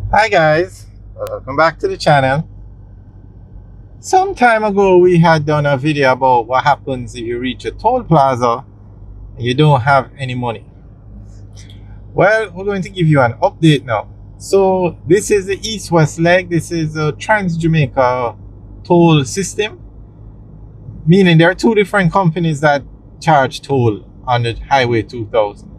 Hi guys, welcome back to the channel. Some time ago we had done a video about what happens if you reach a toll plaza and you don't have any money. Well, we're going to give you an update now. So this is the east-west leg. This is a Trans-Jamaica toll system, meaning there are two different companies that charge toll on the Highway 2000.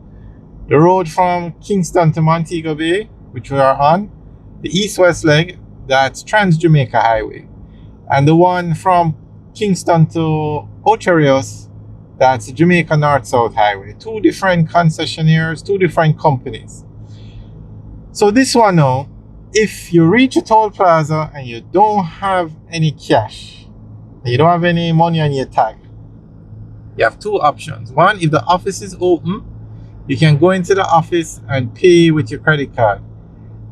The road from Kingston to Montego Bay, which we are on, the east-west leg, that's Trans-Jamaica Highway. And the one from Kingston to Ocho Rios, that's Jamaica North-South Highway. Two different concessionaires, two different companies. So this one now, if you reach a toll plaza and you don't have any cash, you don't have any money on your tag, you have two options. One, if the office is open, you can go into the office and pay with your credit card.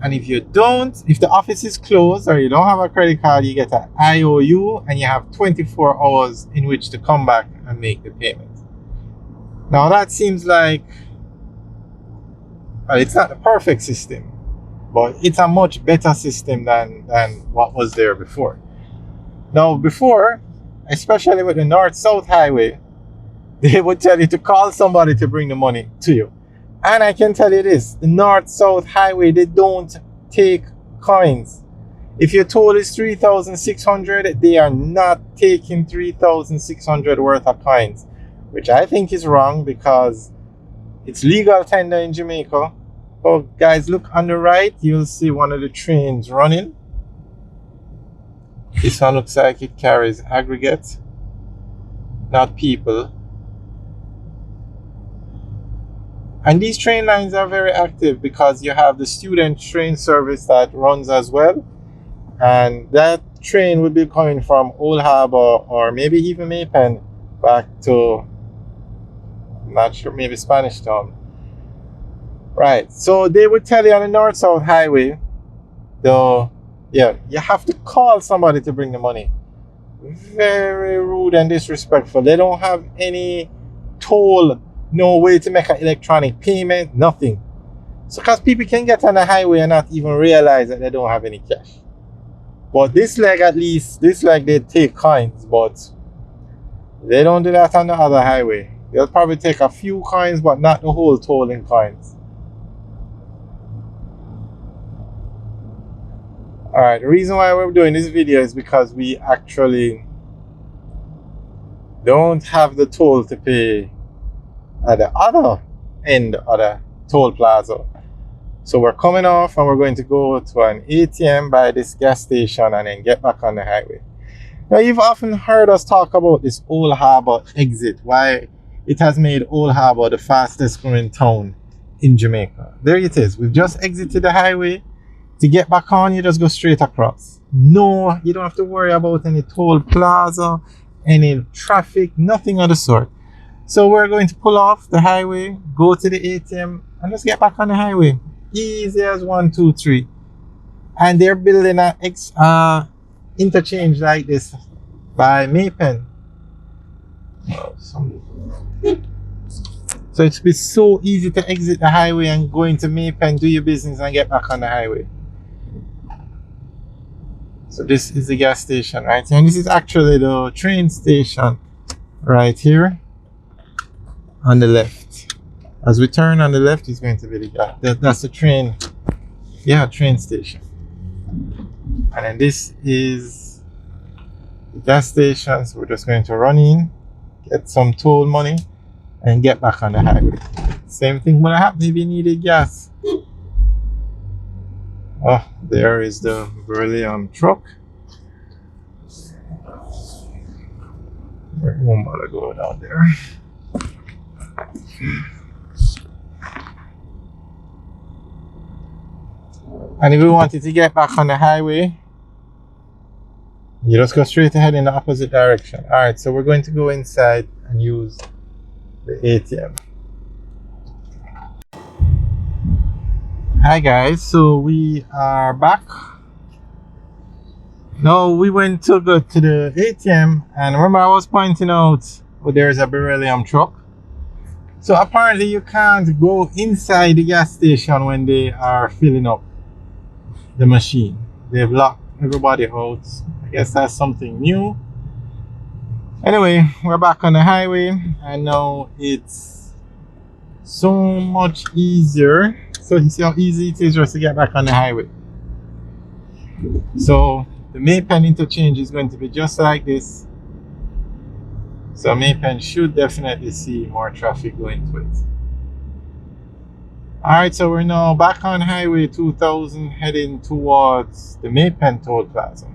And if you don't, if the office is closed or you don't have a credit card, you get an IOU and you have 24 hours in which to come back and make the payment. Now that seems like, well, it's not the perfect system, but it's a much better system than what was there before. Now before, especially with the North-South Highway, they would tell you to call somebody to bring the money to you. And I can tell you this, the North-South Highway, they don't take coins. If your toll is 3,600, they are not taking 3,600 worth of coins, which I think is wrong because it's legal tender in Jamaica. Oh, guys, look on the right, you'll see one of the trains running. This one looks like it carries aggregate, not people. And these train lines are very active because you have the student train service that runs as well. And that train would be coming from Old Harbour or maybe even Maypen back to, I'm not sure, maybe Spanish Town. Right, so they would tell you on the North-South Highway, though, yeah, you have to call somebody to bring the money. Very rude and disrespectful. They don't have any toll, no way to make an electronic payment, nothing. So because people can get on the highway and not even realize that they don't have any cash. But this leg, at least, this leg they take coins, but they don't do that on the other highway. They'll probably take a few coins, but not the whole toll in coins. Alright, the reason why we're doing this video is because we actually don't have the toll to pay at the other end of the toll plaza. So we're coming off and we're going to go to an ATM by this gas station and then get back on the highway. Now you've often heard us talk about this Old Harbour exit, why it has made Old Harbour the fastest growing town in Jamaica. There it is. We've just exited the highway. To get back on, you just go straight across. No, you don't have to worry about any toll plaza, any traffic, nothing of the sort. So we're going to pull off the highway, go to the ATM, and just get back on the highway. Easy as 1, 2, 3. And they're building an interchange like this by Maypen. So it's be so easy to exit the highway and go into Maypen, do your business, and get back on the highway. So this is the gas station right here. And this is actually the train station right here. On the left, as we turn on the left, is going to be the gas. That's the train, train station. And then this is the gas station. So we're just going to run in, get some toll money, and get back on the highway. Same thing would happen if you needed gas. Oh, there is the Beryllium truck. We won't bother go down there. And if we wanted to get back on the highway, you just go straight ahead in the opposite direction. Alright, so we're going to go inside and use the ATM. Hi guys, so we are back. Now we went to go to the ATM, and remember I was pointing out there's a beryllium truck. So apparently you can't go inside the gas station when they are filling up. the machine. They've locked everybody out. I guess that's something new. Anyway, we're back on the highway, and now it's so much easier. So you see how easy it is just to get back on the highway. So the Maypen interchange is going to be just like this. So Maypen should definitely see more traffic going to it. Alright, so we're now back on Highway 2000 heading towards the Maypen Toll Plaza.